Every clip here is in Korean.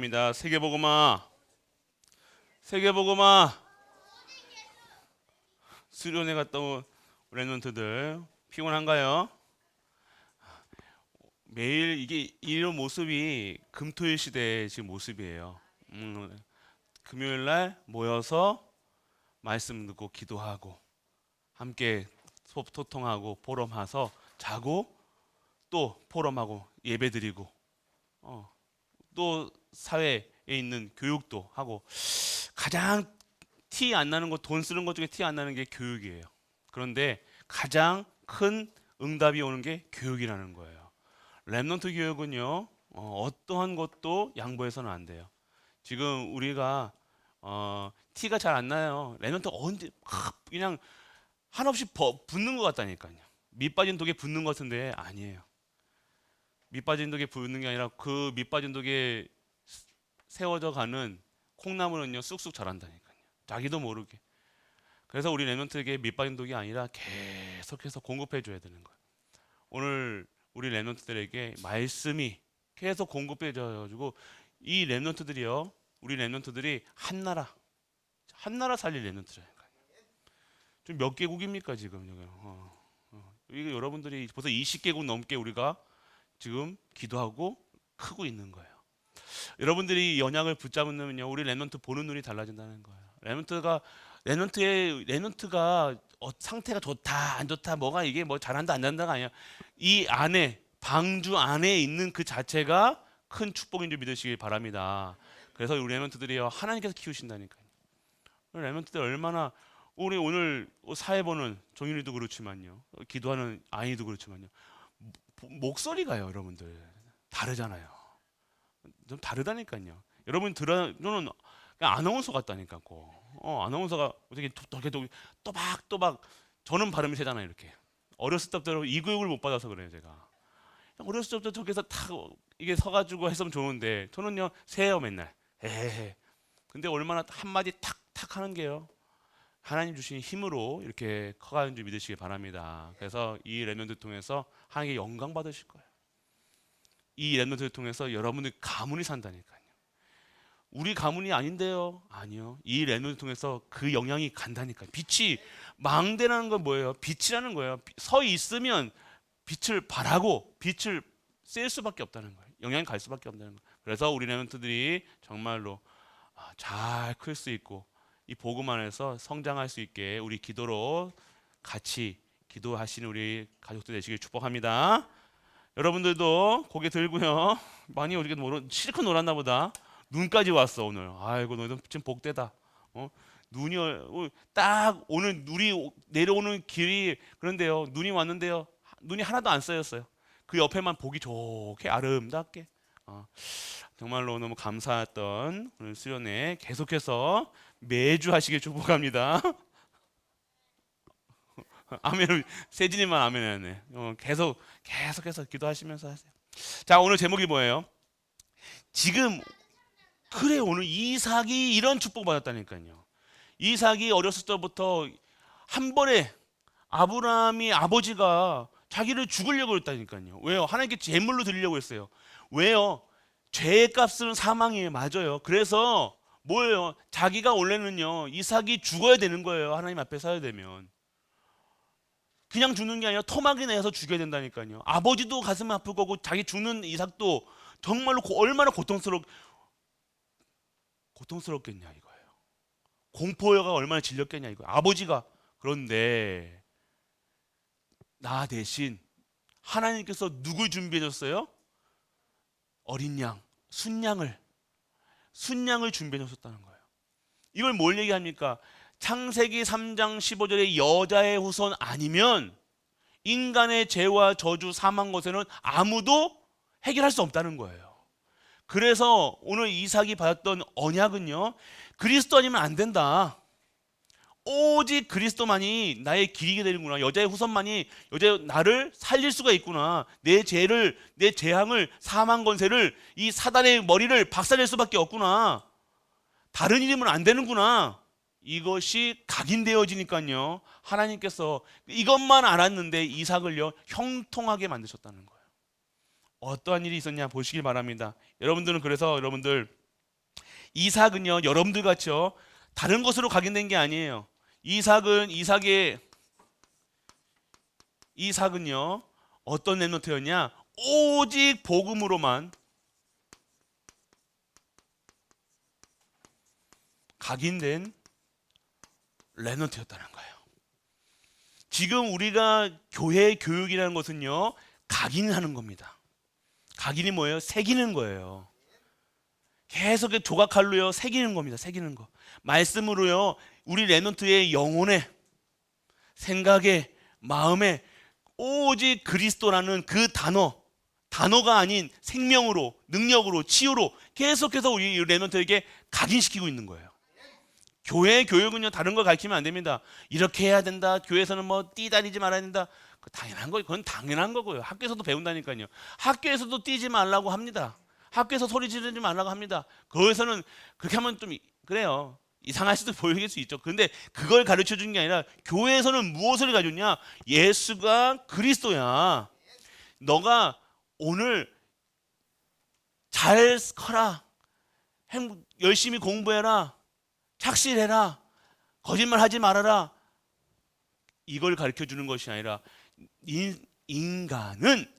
시간입니다. 세계복음화, 세계복음화. 수련회 갔다 온 랩런트들 피곤한가요? 매일 이게 이런 모습이 금토일 시대의 지금 모습이에요. 금요일 날 모여서 말씀 듣고 기도하고 함께 소통하고 포럼해서 자고 또 포럼하고 예배드리고 또 사회에 있는 교육도 하고 가장 티 안 나는 거, 돈 쓰는 것 중에 티 안 나는 게 교육이에요. 그런데 가장 큰 응답이 오는 게 교육이라는 거예요. 랩넌트 교육은요, 어떠한 것도 양보해서는 안 돼요. 지금 우리가 티가 잘 안 나요. 랩넌트 언제 그냥 한없이 붙는 것 같다니까요. 밑 빠진 독에 붙는 것 같은데 아니에요. 밑 빠진 독에 붙는 게 아니라 그 밑 빠진 독에 세워져 가는 콩나물은요 쑥쑥 자란다니까요. 자기도 모르게. 그래서 우리 랩런트에게 밑 빠진 독이 아니라 계속해서 공급해 줘야 되는 거예요. 오늘 우리 랩런트들에게 말씀이 계속 공급해 줘 가지고 이 랩런트들이요, 우리 랩런트들이 한 나라 살릴 랩런트라니까요. 좀 몇 개국입니까 지금 여기? 이게 여러분들이 벌써 20개국 넘게 우리가 지금 기도하고 크고 있는 거예요. 여러분들이 연약을 붙잡으면요, 우리 랩런트 보는 눈이 달라진다는 거예요. 랩런트가 상태가 좋다 안 좋다 뭐가 이게 뭐 잘한다 안 잘한다가 아니야. 이 안에 방주 안에 있는 그 자체가 큰 축복인 줄 믿으시길 바랍니다. 그래서 우리 랩런트들이요 하나님께서 키우신다니까요. 랩런트들 얼마나 우리 오늘 사회 보는 종윤이도 그렇지만요, 기도하는 아이도 그렇지만요, 목소리가요 여러분들 다르잖아요. 좀 다르다니까요. 여러분 저는 그냥 아나운서 같다니까. 아나운서가 어떻게 또박또박 저는 발음이 세잖아요. 이렇게 어렸을 때부터 이 교육을 못 받아서 그래요. 제가 어렸을 때부터 저기서 탁 이게 서가지고 했으면 좋은데 저는요 세요 맨날. 에헤. 근데 얼마나 한마디 탁탁 하는 게요 하나님 주신 힘으로 이렇게 커가는 줄 믿으시기 바랍니다. 그래서 이 랩런트 통해서 하나님께 영광 받으실 거예요. 이 랩런트를 통해서 여러분들 가문이 산다니까요. 우리 가문이 아닌데요. 아니요. 이 랩런트를 통해서 그 영향이 간다니까요. 빛이 망대라는 건 뭐예요? 빛이라는 거예요. 서 있으면 빛을 발하고 빛을 쐴 수밖에 없다는 거예요. 영향이 갈 수밖에 없다는 거예요. 그래서 우리 랩런트들이 정말로 잘 클 수 있고 이 복음 안에서 성장할 수 있게 우리 기도로 같이 기도하시는 우리 가족들 되시길 축복합니다. 여러분들도 고개 들고요. 많이 어저께 실컷 놀았나 보다. 눈까지 왔어 오늘. 아이고 너희들 지금 복되다. 눈이 딱 오늘 눈이 내려오는 길이 그런데요. 눈이 왔는데요. 눈이 하나도 안 쌓였어요. 그 옆에만 보기 좋게 아름답게. 정말로 너무 감사했던 오늘 수련회 계속해서 매주 하시길 축복합니다. 아멘. 세진이만 아멘하네. 계속해서 기도하시면서 하세요. 자, 오늘 제목이 뭐예요? 지금 그래 오늘 이삭이 이런 축복 받았다니까요. 이삭이 어렸을 때부터 한 번에 아브라함이 아버지가 자기를 죽으려고 했다니까요. 왜요? 하나님께 제물로 드리려고 했어요. 왜요? 죄의 값은 사망이에요. 맞아요. 그래서 뭐예요? 자기가 원래는요 이삭이 죽어야 되는 거예요. 하나님 앞에 서야 되면. 그냥 죽는 게 아니라 토막이 내서 죽여야 된다니까요. 아버지도 가슴이 아플 거고 자기 죽는 이삭도 정말로 얼마나 고통스럽겠냐 이거예요. 공포가 얼마나 질렸겠냐 이거예요. 아버지가. 그런데 나 대신 하나님께서 누굴 준비해 줬어요? 어린 양, 순양을 준비해 줬다는 거예요. 이걸 뭘 얘기합니까? 창세기 3장 15절에 여자의 후손 아니면 인간의 죄와 저주 사망 것에는 아무도 해결할 수 없다는 거예요. 그래서 오늘 이삭이 받았던 언약은요, 그리스도 아니면 안 된다. 오직 그리스도만이 나의 길이게 되는구나. 여자의 후손만이 나를 살릴 수가 있구나. 내 재앙을, 사망 권세를, 이 사단의 머리를 박살낼 수밖에 없구나. 다른 이름은 안 되는구나. 이것이 각인되어지니까요. 하나님께서 이것만 알았는데 이삭을요 형통하게 만드셨다는 거예요. 어떠한 일이 있었냐 보시길 바랍니다. 여러분들은 그래서 여러분들 이삭은요, 여러분들 같이요, 다른 곳으로 각인된 게 아니에요. 이삭은요, 어떤 렘넌트였냐? 오직 복음으로만 각인된 렘넌트였다는 거예요. 지금 우리가 교회 교육이라는 것은요, 각인하는 겁니다. 각인이 뭐예요? 새기는 거예요. 계속 조각칼로요, 새기는 겁니다. 새기는 거. 말씀으로요, 우리 렘넌트의 영혼에, 생각에, 마음에 오직 그리스도라는 그 단어가 아닌 생명으로, 능력으로, 치유로 계속해서 우리 렘넌트에게 각인시키고 있는 거예요. 교회 교육은요, 다른 걸 가르치면 안 됩니다. 이렇게 해야 된다. 교회에서는 뭐 뛰다니지 말아야 된다. 당연한 거예요. 그건 당연한 거고요. 학교에서도 배운다니까요. 학교에서도 뛰지 말라고 합니다. 학교에서 소리 지르지 말라고 합니다. 거기서는 그렇게 하면 좀 그래요. 이상할 수도 보일 수 있죠. 그런데 그걸 가르쳐 주는 게 아니라 교회에서는 무엇을 가르쳤냐? 예수가 그리스도야. 너가 오늘 잘 커라. 열심히 공부해라. 착실해라. 거짓말 하지 말아라. 이걸 가르쳐 주는 것이 아니라 인간은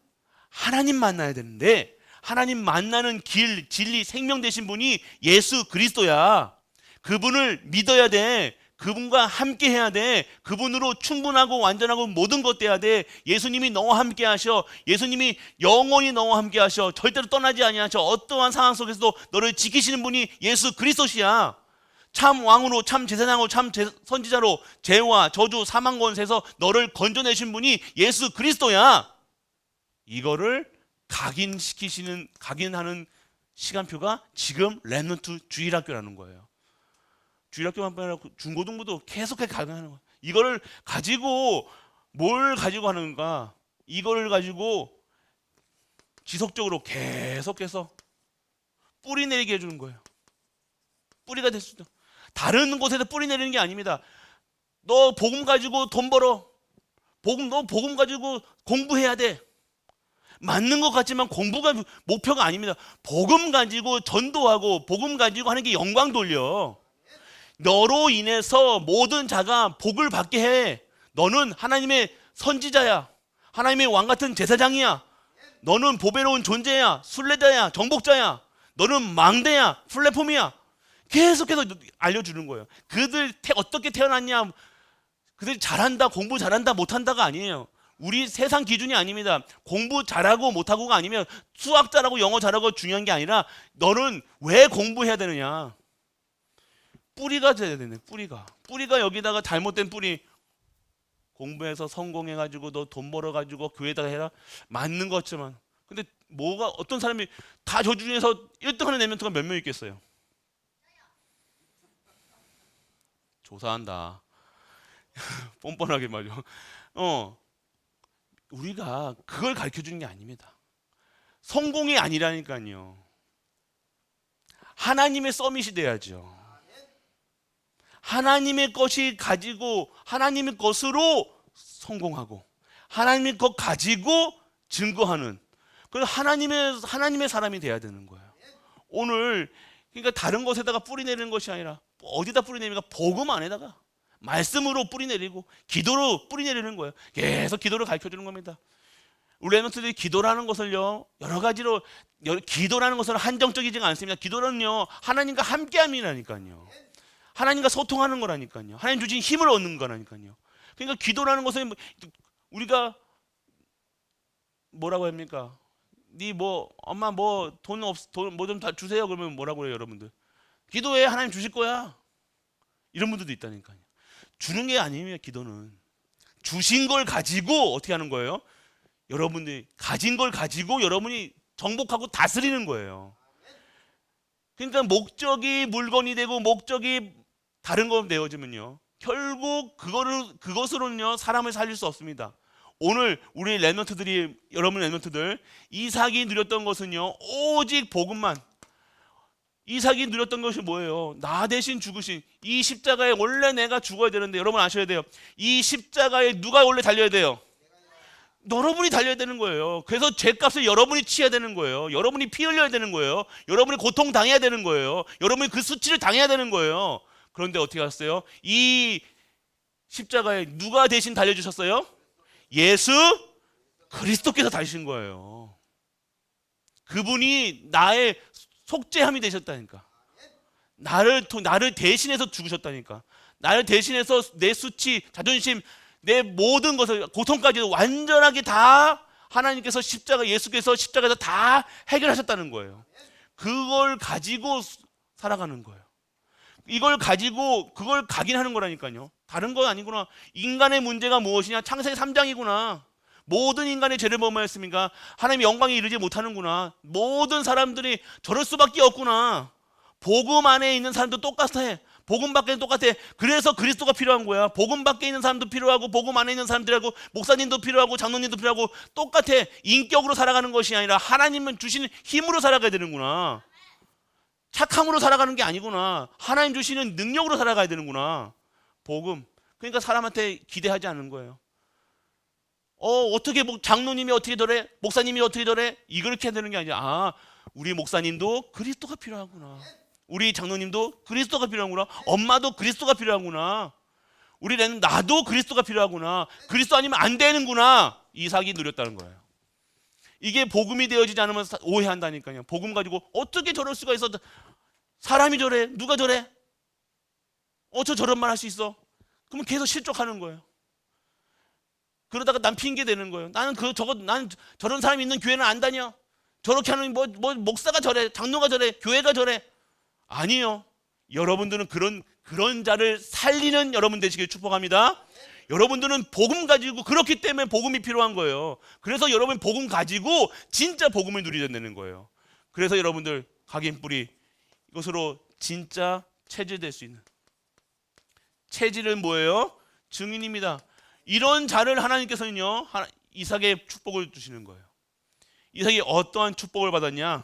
하나님 만나야 되는데 하나님 만나는 길, 진리, 생명 되신 분이 예수 그리스도야. 그분을 믿어야 돼. 그분과 함께 해야 돼. 그분으로 충분하고 완전하고 모든 것 돼야 돼. 예수님이 너와 함께 하셔. 예수님이 영원히 너와 함께 하셔. 절대로 떠나지 아니하셔. 어떠한 상황 속에서도 너를 지키시는 분이 예수 그리스도시야. 참 왕으로, 참 제사장으로, 참 선지자로 죄와 저주 사망 권세에서 너를 건져내신 분이 예수 그리스도야. 이거를 각인하는 시간표가 지금 렘넌트 주일학교라는 거예요. 주일학교만 아니라 중고등부도 계속해서 각인하는 거예요. 이거를 가지고 뭘 가지고 하는가? 이거를 가지고 지속적으로 계속해서 뿌리 내리게 해주는 거예요. 뿌리가 될 수 있다. 다른 곳에서 뿌리 내리는 게 아닙니다. 너 복음 가지고 돈 벌어. 너 복음 가지고 공부해야 돼. 맞는 것 같지만 공부가 목표가 아닙니다. 복음 가지고 전도하고 복음 가지고 하는 게 영광 돌려. 너로 인해서 모든 자가 복을 받게 해. 너는 하나님의 선지자야. 하나님의 왕 같은 제사장이야. 너는 보배로운 존재야. 순례자야. 정복자야. 너는 망대야. 플랫폼이야. 계속해서 알려주는 거예요. 그들 어떻게 태어났냐, 그들이 잘한다, 공부 잘한다, 못한다가 아니에요. 우리 세상 기준이 아닙니다. 공부 잘하고 못하고가 아니면 수학 잘하고 영어 잘하고 중요한 게 아니라 너는 왜 공부해야 되느냐. 뿌리가 돼야 되네. 뿌리가 여기다가 잘못된 뿌리, 공부해서 성공해가지고 너 돈 벌어가지고 교회에다가 해라. 맞는 것 같지만 근데 어떤 사람이 다 저 중에서 1등하는 렘넌트가 몇 명 있겠어요? 조사한다. 뻔뻔하게 말이죠. 우리가 그걸 가르쳐 주는 게 아닙니다. 성공이 아니라니까요. 하나님의 서밋이 돼야죠. 하나님의 것이 가지고 하나님의 것으로 성공하고 하나님의 것 가지고 증거하는 그런 하나님의 사람이 돼야 되는 거예요. 오늘 그러니까 다른 것에다가 뿌리 내리는 것이 아니라 어디다 뿌리 내립니까? 복음 안에다가 말씀으로 뿌리 내리고 기도로 뿌리 내리는 거예요. 계속 기도를 가르쳐 주는 겁니다. 우리 렘넌트들이 기도라는 것을요 여러 가지로 기도라는 것은 한정적이지가 않습니다. 기도는요 하나님과 함께함이라니까요. 하나님과 소통하는 거라니까요. 하나님 주신 힘을 얻는 거라니까요. 그러니까 기도라는 것은 우리가 뭐라고 합니까? 엄마 돈 뭐 좀 다 주세요. 그러면 뭐라고 해요, 여러분들? 기도해, 하나님 주실 거야. 이런 분들도 있다니까요. 주는 게 아니에요, 기도는. 주신 걸 가지고 어떻게 하는 거예요? 여러분들이 가진 걸 가지고 여러분이 정복하고 다스리는 거예요. 그러니까 목적이 물건이 되고 목적이 다른 거 되어지면요 결국 그것으로는요 사람을 살릴 수 없습니다. 오늘 우리 렘넌트들이 여러분 렘넌트들 이삭이 누렸던 것은요 오직 복음만. 이삭이 누렸던 것이 뭐예요? 나 대신 죽으신 이 십자가에 원래 내가 죽어야 되는데 여러분 아셔야 돼요. 이 십자가에 누가 원래 달려야 돼요? 여러분이 달려야 되는 거예요. 그래서 죄값을 여러분이 치어야 되는 거예요. 여러분이 피 흘려야 되는 거예요. 여러분이 고통 당해야 되는 거예요. 여러분이 그 수치를 당해야 되는 거예요. 그런데 어떻게 하셨어요? 이 십자가에 누가 대신 달려주셨어요? 예수 그리스도께서 달리신 거예요. 그분이 나의 속죄함이 되셨다니까. 나를 대신해서 죽으셨다니까. 나를 대신해서 내 수치, 자존심, 내 모든 것을, 고통까지 완전하게 다 하나님께서 예수께서 십자가에서 다 해결하셨다는 거예요. 그걸 가지고 살아가는 거예요. 이걸 가지고 그걸 각인하는 거라니까요. 다른 건 아니구나. 인간의 문제가 무엇이냐? 창세기 3장이구나. 모든 인간의 죄를 범하였습니까? 하나님의 영광에 이르지 못하는구나. 모든 사람들이 저럴 수밖에 없구나. 복음 안에 있는 사람도 똑같아. 복음 밖에는 똑같아. 그래서 그리스도가 필요한 거야. 복음 밖에 있는 사람도 필요하고 복음 안에 있는 사람들하고 목사님도 필요하고 장로님도 필요하고 똑같아. 인격으로 살아가는 것이 아니라 하나님은 주시는 힘으로 살아가야 되는구나. 착함으로 살아가는 게 아니구나. 하나님 주시는 능력으로 살아가야 되는구나. 복음. 그러니까 사람한테 기대하지 않는 거예요. 어떻게 장로님이 어떻게 더래? 목사님이 어떻게 더래? 이렇게 해야 되는 게 아니라 우리 목사님도 그리스도가 필요하구나. 우리 장로님도 그리스도가 필요하구나. 엄마도 그리스도가 필요하구나. 우리는 나도 그리스도가 필요하구나. 그리스도 아니면 안 되는구나. 이삭이 누렸다는 거예요. 이게 복음이 되어지지 않으면 오해한다니까요. 복음 가지고 어떻게 저럴 수가 있어? 사람이 저래? 누가 저래? 저 저런 말 할 수 있어? 그러면 계속 실족하는 거예요. 그러다가 난 핑계 대는 거예요. 나는 난 저런 사람이 있는 교회는 안 다녀. 저렇게 하는 목사가 저래, 장로가 저래, 교회가 저래. 아니요. 여러분들은 그런 자를 살리는 여러분 되시길 축복합니다. 여러분들은 복음 가지고 그렇기 때문에 복음이 필요한 거예요. 그래서 여러분 복음 가지고 진짜 복음을 누리게 되는 거예요. 그래서 여러분들 각인뿌리 이것으로 진짜 체질될 수 있는 체질은 뭐예요? 증인입니다. 이런 자를 하나님께서는요 이삭의 축복을 주시는 거예요. 이삭이 어떠한 축복을 받았냐?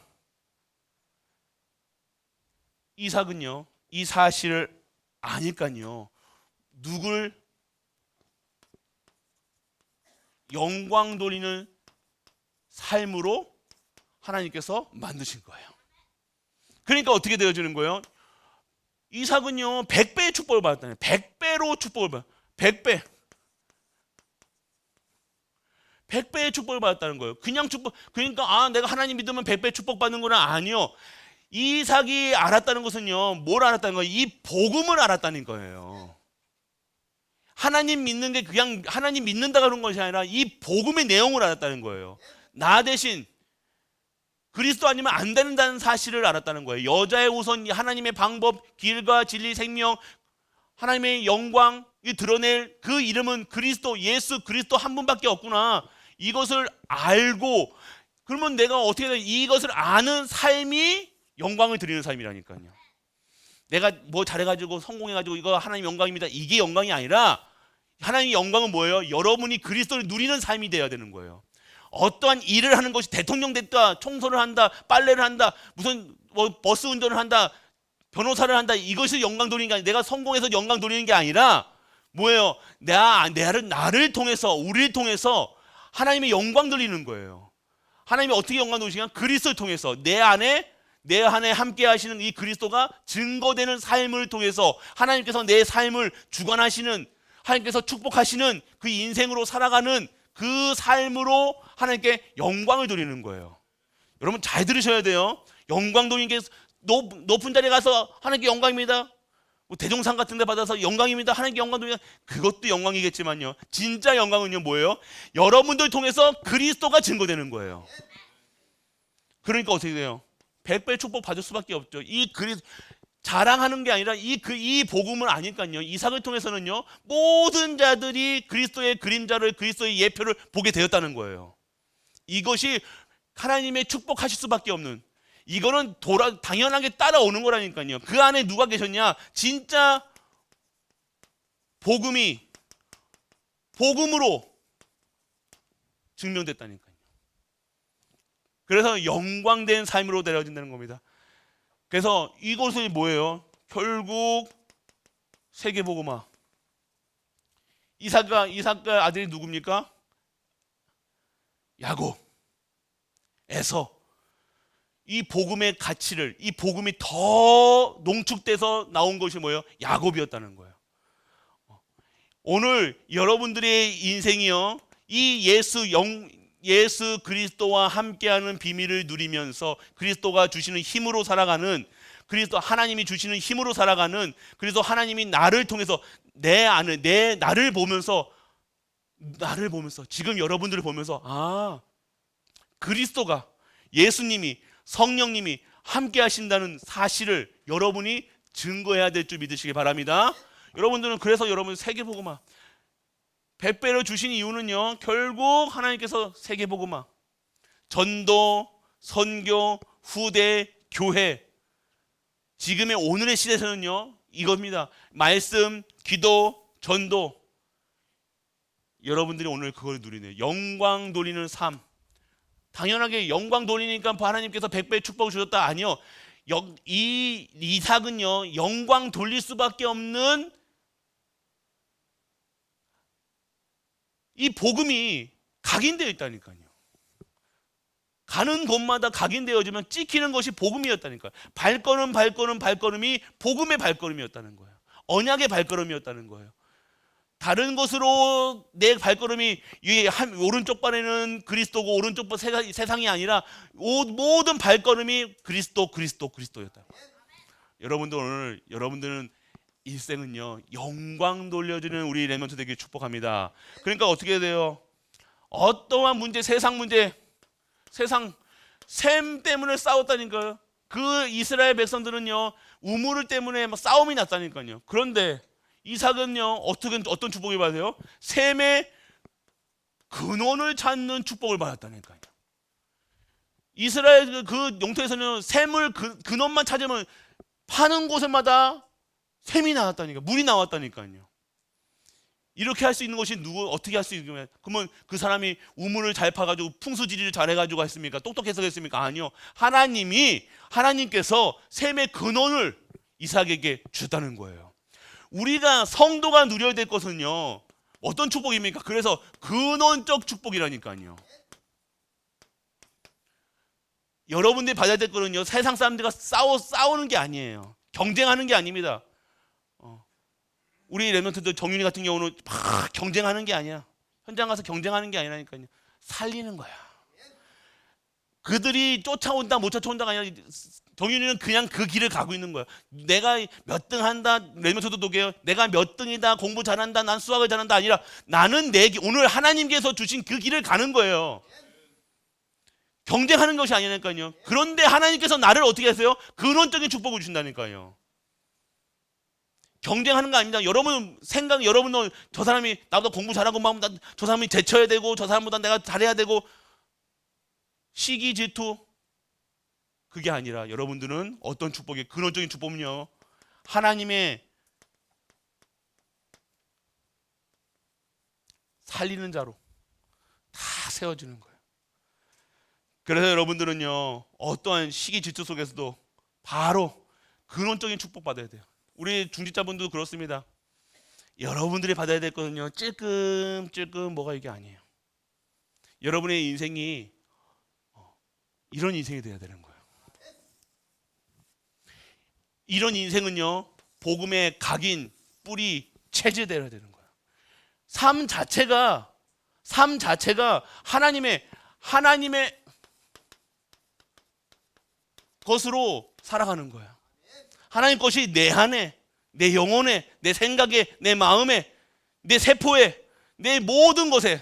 이삭은요 이 사실을 아니까요 누굴 영광 돌리는 삶으로 하나님께서 만드신 거예요. 그러니까 어떻게 되어지는 거예요? 이삭은요 100배의 축복을 받았다는 거예요. 100배로 축복을 받았어요. 100배의 축복을 받았다는 거예요. 그냥 축복, 그러니까 내가 하나님 믿으면 100배 축복 받는구나. 아니요. 이삭이 알았다는 것은요 뭘 알았다는 거예요? 이 복음을 알았다는 거예요. 하나님 믿는 게 그냥 하나님 믿는다 그런 것이 아니라 이 복음의 내용을 알았다는 거예요. 나 대신 그리스도 아니면 안 된다는 사실을 알았다는 거예요. 여자의 우선 하나님의 방법, 길과 진리, 생명, 하나님의 영광 드러낼 그 이름은 그리스도, 예수 그리스도 한 분밖에 없구나. 이것을 알고 그러면 내가 어떻게 돼? 이것을 아는 삶이 영광을 드리는 삶이라니까요. 내가 뭐 잘해가지고 성공해가지고 이거 하나님 영광입니다. 이게 영광이 아니라 하나님의 영광은 뭐예요? 여러분이 그리스도를 누리는 삶이 되어야 되는 거예요. 어떠한 일을 하는 것이 대통령 됐다, 청소를 한다, 빨래를 한다, 무슨 버스 운전을 한다, 변호사를 한다. 이것이 영광 돌리는 게 아니라 내가 성공해서 영광 돌리는 게 아니라 뭐예요? 나를 통해서 우리를 통해서 하나님의 영광 돌리는 거예요. 하나님이 어떻게 영광 돌리시냐? 그리스도를 통해서 내 안에 함께 하시는 이 그리스도가 증거되는 삶을 통해서 하나님께서 내 삶을 주관하시는 하나님께서 축복하시는 그 인생으로 살아가는 그 삶으로 하나님께 영광을 돌리는 거예요. 여러분 잘 들으셔야 돼요. 영광 돌리는 게 높은 자리에 가서 하나님께 영광입니다. 대종상 같은 데 받아서 영광입니다. 하나님께 영광 돌리는 그것도 영광이겠지만요. 진짜 영광은요 뭐예요? 여러분들 통해서 그리스도가 증거되는 거예요. 그러니까 어떻게 돼요? 100배 축복 받을 수밖에 없죠. 자랑하는 게 아니라 이 복음을 아니까요. 이삭을 통해서는요 모든 자들이 그리스도의 그림자를 그리스도의 예표를 보게 되었다는 거예요. 이것이 하나님의 축복하실 수밖에 없는 이거는 당연하게 따라오는 거라니까요. 그 안에 누가 계셨냐? 진짜 복음으로 증명됐다니까요. 그래서 영광된 삶으로 내려진다는 겁니다. 그래서 이것이 뭐예요? 결국 세계복음화. 이삭과 아들이 누굽니까? 야곱에서 이 복음의 가치를, 이 복음이 더 농축돼서 나온 것이 뭐예요? 야곱이었다는 거예요. 오늘 여러분들의 인생이요, 이 예수 그리스도와 함께하는 비밀을 누리면서 그리스도가 주시는 힘으로 살아가는, 그리스도 하나님이 주시는 힘으로 살아가는, 그리스도 하나님이 나를 통해서 나를 보면서 지금 여러분들을 보면서 그리스도가, 예수님이, 성령님이 함께 하신다는 사실을 여러분이 증거해야 될 줄 믿으시기 바랍니다. 여러분들은 그래서 여러분 세계복음화 100배로 주신 이유는요, 결국 하나님께서 세계복음화, 전도, 선교, 후대, 교회, 지금의 오늘의 시대에서는요 이겁니다. 말씀, 기도, 전도. 여러분들이 오늘 그걸 누리네요. 영광 돌리는 삶. 당연하게 영광 돌리니까 하나님께서 100배의 축복을 주셨다? 아니요. 이 이삭은요, 영광 돌릴 수밖에 없는 이 복음이 각인되어 있다니까요. 가는 곳마다 각인되어지면 찍히는 것이 복음이었다니까요. 발걸음이 복음의 발걸음이었다는 거예요. 언약의 발걸음이었다는 거예요. 다른 것으로 내 발걸음이 오른쪽 발에는 그리스도고 오른쪽 발 세상이 아니라 모든 발걸음이 그리스도였다. 여러분들 오늘 여러분들은 일생은요 영광 돌려주는 우리 렘넌트 되길 축복합니다. 그러니까 어떻게 돼요? 어떠한 문제, 세상 셈 때문에 싸웠다니까요. 그 이스라엘 백성들은요 우물 때문에 막 싸움이 났다니까요. 그런데 이삭은요 어떤 축복을 받아요? 셈의 근원을 찾는 축복을 받았다니까요. 이스라엘 그 영토에서는 셈을 근원만 찾으면 파는 곳마다 셈이 나왔다니까, 물이 나왔다니까요. 이렇게 할 수 있는 것이 어떻게 할 수 있냐면, 그러면 그 사람이 우물을 잘 파가지고 풍수지리를 잘 해가지고 했습니까? 똑똑해서 했습니까? 아니요. 하나님께서 셈의 근원을 이삭에게 주셨다는 거예요. 우리가 성도가 누려야 될 것은요 어떤 축복입니까? 그래서 근원적 축복이라니까요. 여러분들이 받아야 될 거는요 세상 사람들과 싸우는 게 아니에요. 경쟁하는 게 아닙니다. 우리 렘넌트들 정윤이 같은 경우는 막 경쟁하는 게 아니야. 현장 가서 경쟁하는 게 아니라니까요. 살리는 거야. 그들이 쫓아온다 못 쫓아온다가 아니라 정윤이는 그냥 그 길을 가고 있는 거야. 내가 몇 등 한다, 렘넌트도 독해요. 내가 몇 등이다, 공부 잘한다, 난 수학을 잘한다 아니라 나는 오늘 하나님께서 주신 그 길을 가는 거예요. 경쟁하는 것이 아니니까요. 그런데 하나님께서 나를 어떻게 하세요? 근원적인 축복을 주신다니까요. 경쟁하는 거 아닙니다. 여러분은 저 사람이 나보다 공부 잘하고 저 사람이 제쳐야 되고 저 사람보다 내가 잘해야 되고 시기 질투, 그게 아니라 여러분들은 어떤 축복이, 근원적인 축복은요 하나님의 살리는 자로 다 세워주는 거예요. 그래서 여러분들은요 어떠한 시기 질투 속에서도 바로 근원적인 축복 받아야 돼요. 우리 중직자분들도 그렇습니다. 여러분들이 받아야 될 거는요 찔끔 뭐가 이게 아니에요. 여러분의 인생이 이런 인생이 돼야 되는 거예요. 이런 인생은요 복음의 각인, 뿌리, 체질되어야 되는 거예요. 삶 자체가 하나님의 것으로 살아가는 거야. 하나님 것이 내 안에, 내 영혼에, 내 생각에, 내 마음에, 내 세포에, 내 모든 것에.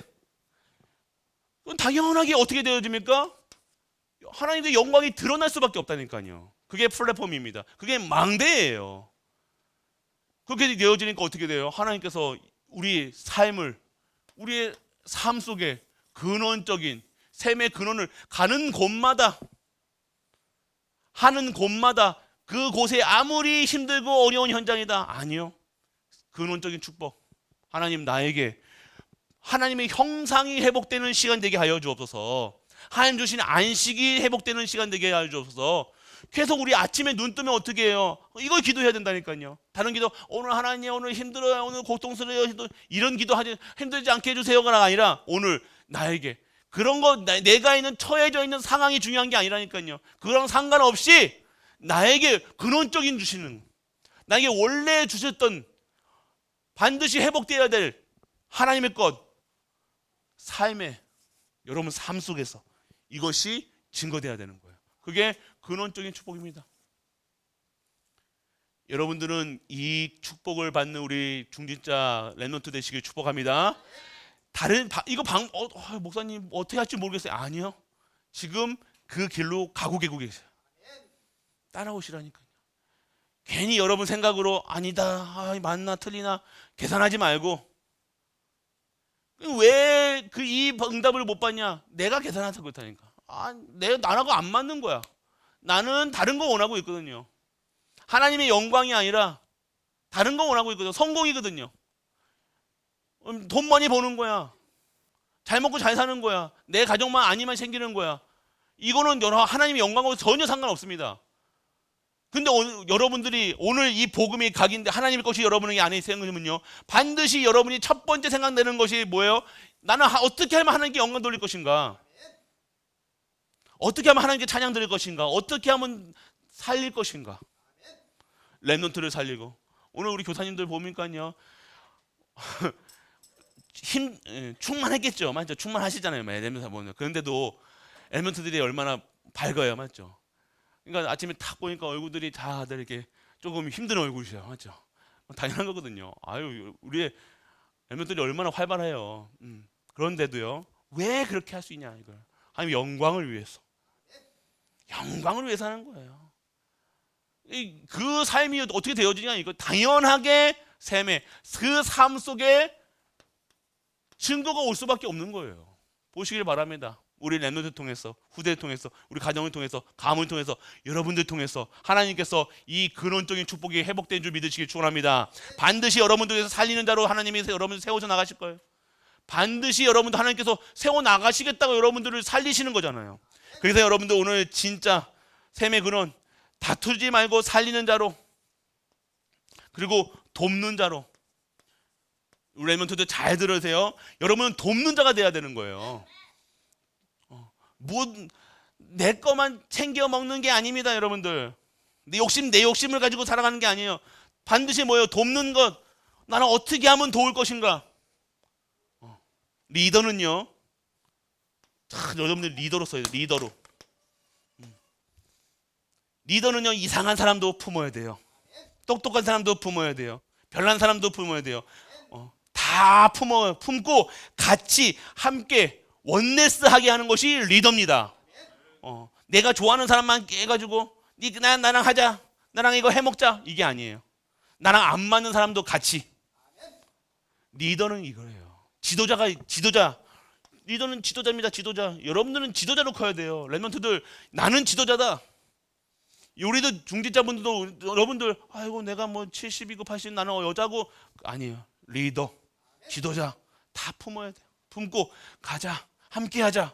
당연하게 어떻게 되어집니까? 하나님의 영광이 드러날 수밖에 없다니까요. 그게 플랫폼입니다. 그게 망대예요. 그렇게 되어지니까 어떻게 돼요? 하나님께서 우리의 삶 속에 근원적인 셈의 근원을 하는 곳마다 그곳에 아무리 힘들고 어려운 현장이다, 아니요. 근원적인 축복. 하나님 나에게 하나님의 형상이 회복되는 시간 되게 하여 주옵소서. 하나님 주신 안식이 회복되는 시간 되게 하여 주옵소서. 계속 우리 아침에 눈 뜨면 어떻게 해요? 이걸 기도해야 된다니까요. 다른 기도, 오늘 하나님 오늘 힘들어요, 오늘 고통스러워요, 이런 기도 하지, 힘들지 않게 해주세요가 아니라 오늘 나에게 그런 거 내가 있는 처해져 있는 상황이 중요한 게 아니라니까요. 그런 상관없이 나에게 근원적인 주시는, 나에게 원래 주셨던 반드시 회복되어야 될 하나님의 것, 삶에, 여러분 삶 속에서 이것이 증거되어야 되는 거예요. 그게 근원적인 축복입니다. 여러분들은 이 축복을 받는 우리 중진자 렘넌트 되시길 축복합니다. 다른 이거 목사님 어떻게 할지 모르겠어요. 아니요. 지금 그 길로 가고 계세요. 따라오시라니까요. 괜히 여러분 생각으로 아니다, 맞나 틀리나 계산하지 말고, 왜 이 응답을 못 받냐? 내가 계산하지 못하니까. 나하고 안 맞는 거야. 나는 다른 거 원하고 있거든요. 하나님의 영광이 아니라 다른 거 원하고 있거든요. 성공이거든요. 돈 많이 버는 거야. 잘 먹고 잘 사는 거야. 내 가족만 아니만 생기는 거야. 이거는 하나님의 영광하고 전혀 상관없습니다. 근데 여러분들이 오늘 이 복음이 각인데 하나님의 것이 여러분의 안에 있으면요, 반드시 여러분이 첫 번째 생각되는 것이 뭐예요? 나는 어떻게 하면 하나님께 영광 돌릴 것인가? 어떻게 하면 하나님께 찬양 드릴 것인가? 어떻게 하면 살릴 것인가? 렘넌트를 살리고. 오늘 우리 교사님들 보니까요 충만했겠죠. 맞죠? 충만하시잖아요. 렘넌트 보면. 그런데도 렘넌트들이 얼마나 밝아요. 맞죠? 그러니까 아침에 탁 보니까 얼굴들이 다들 이렇게 조금 힘든 얼굴이세요. 맞죠? 당연한 거거든요. 우리의 렘넌트들이 얼마나 활발해요. 그런데도요, 왜 그렇게 할 수 있냐, 이걸. 하나님 영광을 위해서. 영광을 위해서 하는 거예요. 그 삶이 어떻게 되어지냐, 이거 당연하게 그 삶 속에 증거가 올 수밖에 없는 거예요. 보시길 바랍니다. 우리 렘넌트를 통해서, 후대를 통해서, 우리 가정을 통해서, 가문을 통해서, 여러분들 통해서 하나님께서 이 근원적인 축복이 회복된 줄 믿으시길 축원합니다. 반드시 여러분들에서 살리는 자로 하나님이 여러분들 세워져 나가실 거예요. 반드시 여러분들 하나님께서 세워 나가시겠다고 여러분들을 살리시는 거잖아요. 그래서 여러분들 오늘 진짜 샘의 근원, 다투지 말고 살리는 자로, 그리고 돕는 자로. 우리 렘넌트들 잘 들으세요. 여러분은 돕는 자가 돼야 되는 거예요. 내 거만 챙겨 먹는 게 아닙니다, 여러분들. 내 욕심을 가지고 살아가는 게 아니에요. 반드시 뭐예요? 돕는 것. 나는 어떻게 하면 도울 것인가? 리더는요, 여러분들 리더로 써요. 리더는요, 이상한 사람도 품어야 돼요. 똑똑한 사람도 품어야 돼요. 별난 사람도 품어야 돼요. 다 품고 같이 함께 원네스하게 하는 것이 리더입니다. 내가 좋아하는 사람만 해가지고 나랑 하자, 나랑 이거 해먹자, 이게 아니에요. 나랑 안 맞는 사람도 같이. 리더는 이거예요. 리더는 지도자입니다. 지도자. 여러분들은 지도자로 커야 돼요. 렘넌트들, 나는 지도자다. 우리도 중직자분들도 여러분들, 내가 뭐 70이고 80, 나는 여자고, 아니에요. 리더, 지도자 다 품어야 돼요. 품고 가자. 함께 하자.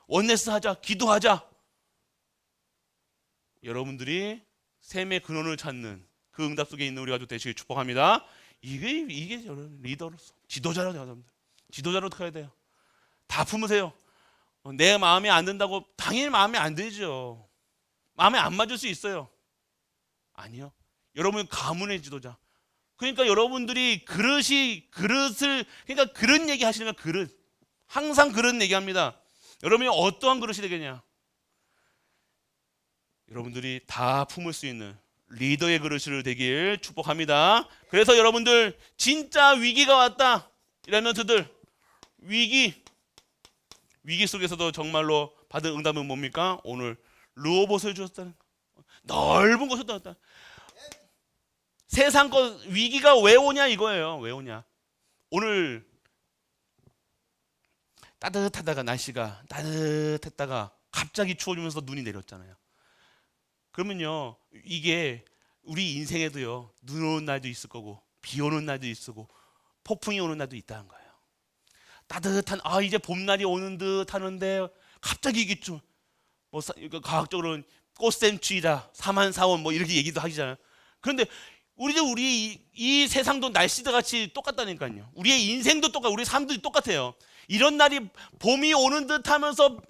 원네스 하자. 기도하자. 여러분들이 샘의 근원을 찾는 그 응답 속에 있는 우리 가족 되시길 축복합니다. 이게 리더로서, 지도자로 커야 돼요. 다 품으세요. 내 마음에 안 든다고 당연히 마음에 안 들죠. 마음에 안 맞을 수 있어요. 아니요. 여러분 가문의 지도자. 그러니까 여러분들이 그러니까 그릇 얘기 하시는 거, 그릇. 항상 그릇 얘기합니다. 여러분이 어떠한 그릇이 되겠냐? 여러분들이 다 품을 수 있는 리더의 그릇을 되길 축복합니다. 그래서 여러분들 진짜 위기가 왔다. 렘넌트들, 위기 속에서도 정말로 받은 응답은 뭡니까? 오늘 르호봇을 주었다는, 넓은 곳을 떠났다. 세상 것 위기가 왜 오냐 이거예요. 왜 오냐? 오늘 날씨가 따뜻했다가 갑자기 추워지면서 눈이 내렸잖아요. 그러면요, 이게 우리 인생에도요, 눈 오는 날도 있을 거고, 비 오는 날도 있을 거고, 폭풍이 오는 날도 있다는 거예요. 따뜻한, 이제 봄날이 오는 듯 하는데 갑자기 이게 좀 과학적으로는 꽃샘추위다, 사만사원 뭐 이렇게 얘기도 하시잖아요. 그런데 우리 이 세상도 날씨도 같이 똑같다니까요. 우리의 인생도 우리 삶도 똑같아요. 이런 날이 봄이 오는 듯하면서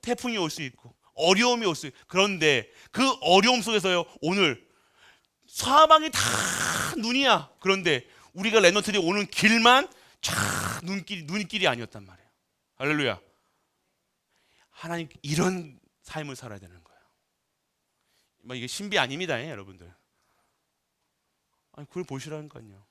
태풍이 올 수 있고 어려움이 올 수 있고, 그런데 그 어려움 속에서요, 오늘 사방이 다 눈이야. 그런데 우리가 렘넌트들이 오는 길만 쫙 눈길이 아니었단 말이에요. 할렐루야. 하나님 이런 삶을 살아야 되는 거예요. 뭐 이게 신비 아닙니다, 여러분들. 아니 그걸 보시라니까요.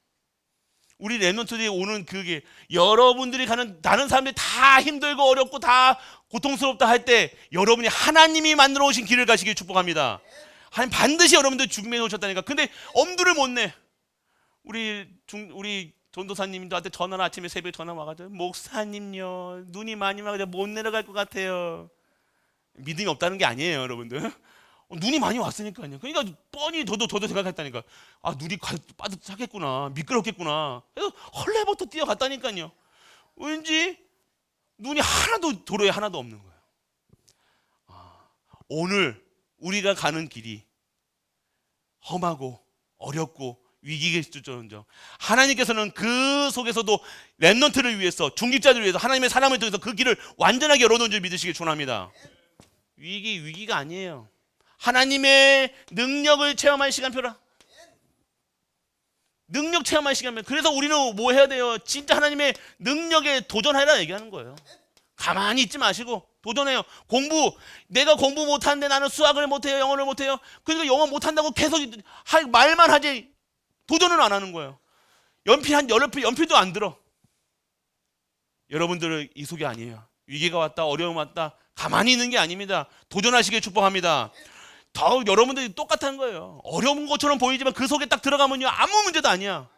우리 렘넌트들이 오는 그게, 여러분들이 가는 다른 사람들이 다 힘들고 어렵고 다 고통스럽다 할 때 여러분이 하나님이 만들어 오신 길을 가시길 축복합니다. 하나님 반드시 여러분들 준비해 놓으셨다니까. 근데 엄두를 못 내. 우리 전도사님들한테 전화를 아침에 새벽에 전화 와가지고, 목사님요, 눈이 많이 와가지고 못 내려갈 것 같아요. 믿음이 없다는 게 아니에요, 여러분들. 눈이 많이 왔으니까요. 그러니까 뻔히 저도 생각했다니까. 아, 눈이 빠듯하겠구나, 미끄럽겠구나. 그래서 헐레버터 뛰어갔다니까요. 왠지 눈이 하나도, 도로에 하나도 없는 거예요. 오늘 우리가 가는 길이 험하고 어렵고 위기겠죠. 하나님께서는 그 속에서도 렘넌트를 위해서, 중직자들을 위해서 하나님의 사랑을 통해서 그 길을 완전하게 열어놓은 줄 믿으시길 축원합니다. 위기가 아니에요. 하나님의 능력을 체험할 시간표라. 능력 체험할 시간표. 그래서 우리는 뭐 해야 돼요? 진짜 하나님의 능력에 도전해라 얘기하는 거예요. 가만히 있지 마시고 도전해요. 내가 공부 못하는데 나는 수학을 못해요, 영어를 못해요. 그러니까 영어 못한다고 계속 말만 하지 도전은 안 하는 거예요. 연필도 안 들어. 여러분들은 이 속이 아니에요. 위기가 왔다, 어려움 왔다, 가만히 있는 게 아닙니다. 도전하시길 축복합니다. 더 여러분들이 똑같은 거예요. 어려운 것처럼 보이지만 그 속에 딱 들어가면요, 아무 문제도 아니야.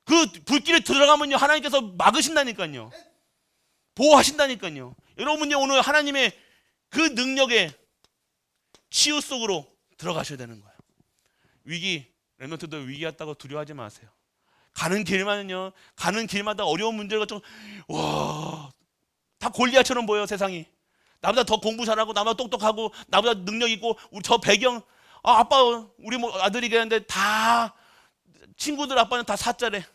그 불길에 들어가면요, 하나님께서 막으신다니까요. 보호하신다니까요. 여러분요, 오늘 하나님의 그 능력의 치유 속으로 들어가셔야 되는 거예요. 렘넌트들 위기 왔다고 두려워하지 마세요. 가는 길마다 어려운 문제가 다 골리앗처럼 보여요, 세상이. 나보다 더 공부 잘하고, 나보다 똑똑하고, 나보다 능력 있고, 저 배경, 아빠, 우리 아들이 그랬는데 다 친구들 아빠는 다 사자래.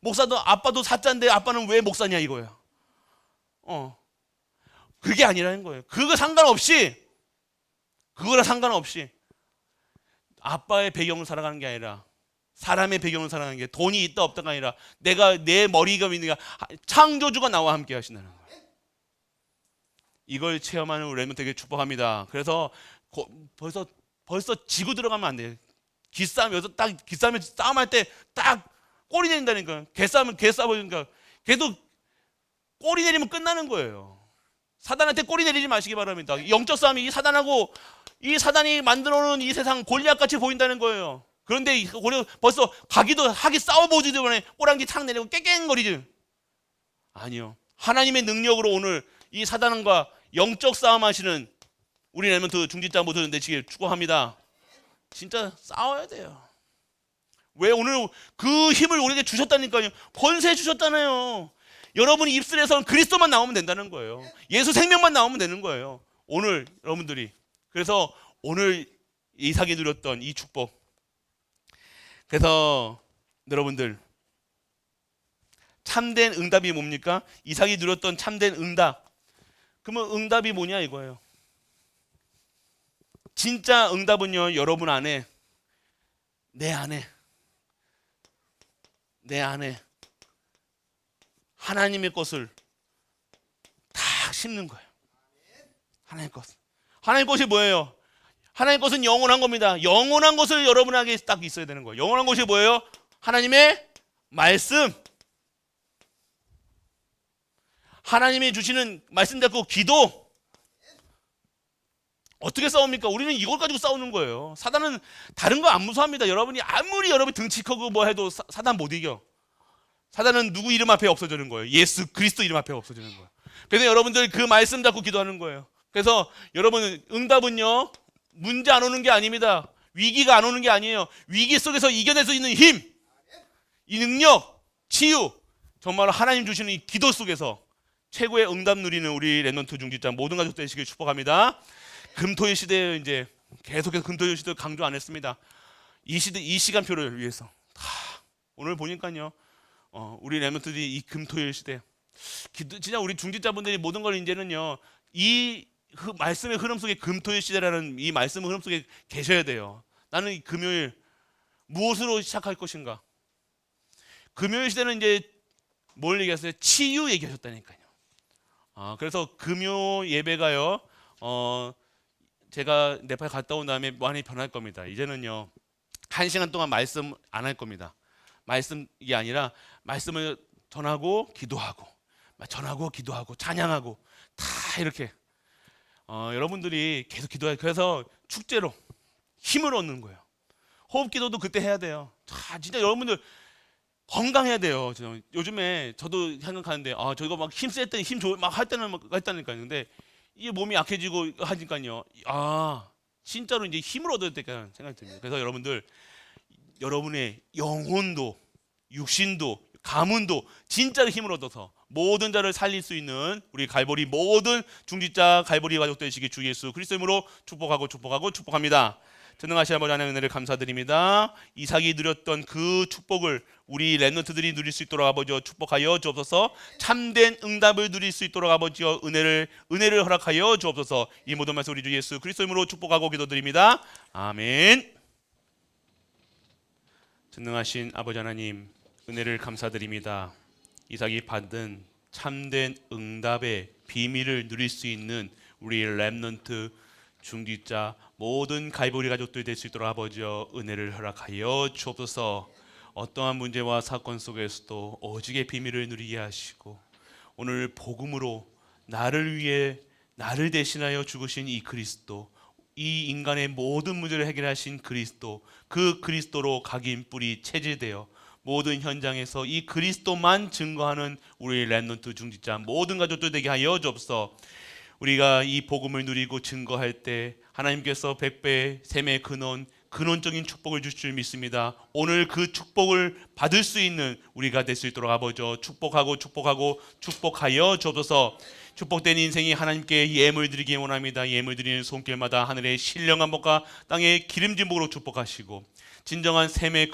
목사도 아빠도 사자인데 아빠는 왜 목사냐 이거예요. 그게 아니라는 거예요. 그거랑 상관없이 아빠의 배경을 살아가는 게 아니라, 사람의 배경을 살아가는 게, 돈이 있다 없다가 아니라 내 머리가 있는 게 창조주가 나와 함께 하신다는 거예요. 이걸 체험하는 우리 렘넌트에게 축복합니다. 그래서 벌써 지고 들어가면 안 돼요. 기싸움에서 싸움할 때 딱 꼬리 내린다니까. 개싸움이니까 계속 꼬리 내리면 끝나는 거예요. 사단한테 꼬리 내리지 마시기 바랍니다. 영적 싸움이 이 사단이 만들어놓은 이 세상 골리앗같이 보인다는 거예요. 그런데 벌써 하기 싸워보지도 전에 꼬랑지 탁 내리고 깽깽거리지. 아니요. 하나님의 능력으로 오늘 이 사단과 영적 싸움하시는 우리 렘넌트 중직자 모두 되시길 축복합니다. 진짜 싸워야 돼요. 왜? 오늘 그 힘을 우리에게 주셨다니까요. 권세 주셨잖아요. 여러분이 입술에서 그리스도만 나오면 된다는 거예요. 예수 생명만 나오면 되는 거예요. 오늘 여러분들이, 그래서 오늘 이삭이 누렸던 이 축복, 그래서 여러분들 참된 응답이 뭡니까? 이삭이 누렸던 참된 응답. 그러면 응답이 뭐냐 이거예요. 진짜 응답은요, 여러분 안에, 내 안에 하나님의 것을 다 심는 거예요. 하나님의 것이 뭐예요? 하나님의 것은 영원한 겁니다. 영원한 것을 여러분에게 딱 있어야 되는 거예요. 영원한 것이 뭐예요? 하나님의 말씀. 하나님이 주시는 말씀 잡고 기도. 어떻게 싸웁니까? 우리는 이걸 가지고 싸우는 거예요. 사단은 다른 거 안 무서워합니다. 여러분이 아무리 등치 크고 뭐 해도 사단 못 이겨. 사단은 누구 이름 앞에 없어지는 거예요. 예수 그리스도 이름 앞에 없어지는 거예요. 그래서 여러분들 그 말씀 잡고 기도하는 거예요. 그래서 여러분, 응답은요, 문제 안 오는 게 아닙니다. 위기가 안 오는 게 아니에요. 위기 속에서 이겨낼 수 있는 힘, 이 능력, 치유, 정말 하나님 주시는 이 기도 속에서 최고의 응답 누리는 우리 렘넌트 중직자 모든 가족 되시길 축복합니다. 금토일 시대에 이제 계속해서 금토일 시대 강조 안 했습니다. 이 시간표를 위해서 오늘 보니까요, 우리 렘넌트들이 이 금토일 시대 진짜 우리 중직자분들이 모든 걸 이제는요, 이 말씀의 흐름 속에 금토일 시대라는 이 말씀의 흐름 속에 계셔야 돼요. 나는 이 금요일 무엇으로 시작할 것인가? 금요일 시대는 이제 뭘 얘기했어요? 치유 얘기하셨다니까요. 그래서 금요 예배가요, 제가 네팔 갔다 온 다음에 많이 변할 겁니다. 이제는요, 1시간 동안 말씀 안 할 겁니다. 말씀이 아니라 말씀을 전하고 기도하고, 전하고 기도하고 찬양하고 다 이렇게 여러분들이 계속 기도해요. 그래서 축제로 힘을 얻는 거예요. 호흡 기도도 그때 해야 돼요. 진짜 여러분들 건강해야 돼요. 요즘에 저도 생각하는데 저희가 막 힘쓸 때는 막 할 때는 막 했다니까요. 근데 이게 몸이 약해지고 하니까요. 진짜로 이제 힘을 얻어야 될까 생각이 듭니다. 그래서 여러분들 여러분의 영혼도 육신도 가문도 진짜로 힘을 얻어서 모든 자를 살릴 수 있는 우리 갈보리 모든 중직자 갈보리 가족 되시기 주 예수 그리스도 이름으로 축복하고 축복합니다. 전능하신 아버지 하나님의 은혜를 감사드립니다. 이삭이 누렸던 그 축복을 우리 렘넌트들이 누릴 수 있도록 아버지여 축복하여 주옵소서. 참된 응답을 누릴 수 있도록 아버지여 은혜를 허락하여 주옵소서. 이 모든 말씀 우리 주 예수 그리스도 이름으로 축복하고 기도드립니다. 아멘. 전능하신 아버지 하나님 은혜를 감사드립니다. 이삭이 받은 참된 응답의 비밀을 누릴 수 있는 우리 렘넌트 중직자 모든 갈보리 가족들이 될 수 있도록 아버지여 은혜를 허락하여 주옵소서. 어떠한 문제와 사건 속에서도 오직의 비밀을 누리게 하시고 오늘 복음으로 나를 위해 나를 대신하여 죽으신 이 그리스도, 이 인간의 모든 문제를 해결하신 그리스도, 그 그리스도로 각인 뿌리 체질되어 모든 현장에서 이 그리스도만 증거하는 우리 렘넌트 중직자 모든 가족들 되게 하여 주옵소서. 우리가 이 복음을 누리고 증거할 때 하나님께서 100배 샘의 근원적인 축복을 주실 줄 믿습니다. 오늘 그 축복을 받을 수 있는 우리가 될 수 있도록 아버지 축복하여 주옵소서. 축복된 인생이 하나님께 예물 드리기 원합니다. 예물 드리는 손길마다 하늘의 신령한 복과 땅의 기름진 복으로 축복하시고 진정한 샘의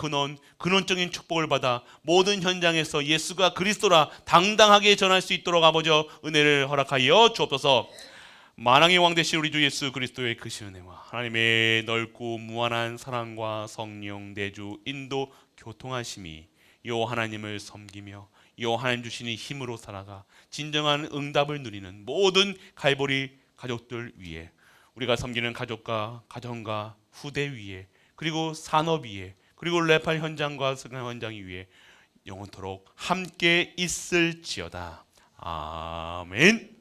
근원적인 축복을 받아 모든 현장에서 예수가 그리스도라 당당하게 전할 수 있도록 아버지 은혜를 허락하여 주옵소서. 만왕의 왕 되신 우리 주 예수 그리스도의 크신 은혜와 하나님의 넓고 무한한 사랑과 성령 내주 인도 교통하심이 요 하나님을 섬기며 요 하나님 주시는 힘으로 살아가 진정한 응답을 누리는 모든 갈보리 가족들 위에 우리가 섬기는 가족과 가정과 후대 위에 그리고 산업 위에 그리고 네팔 현장과 승강 현장 위에 영원토록 함께 있을지어다. 아멘.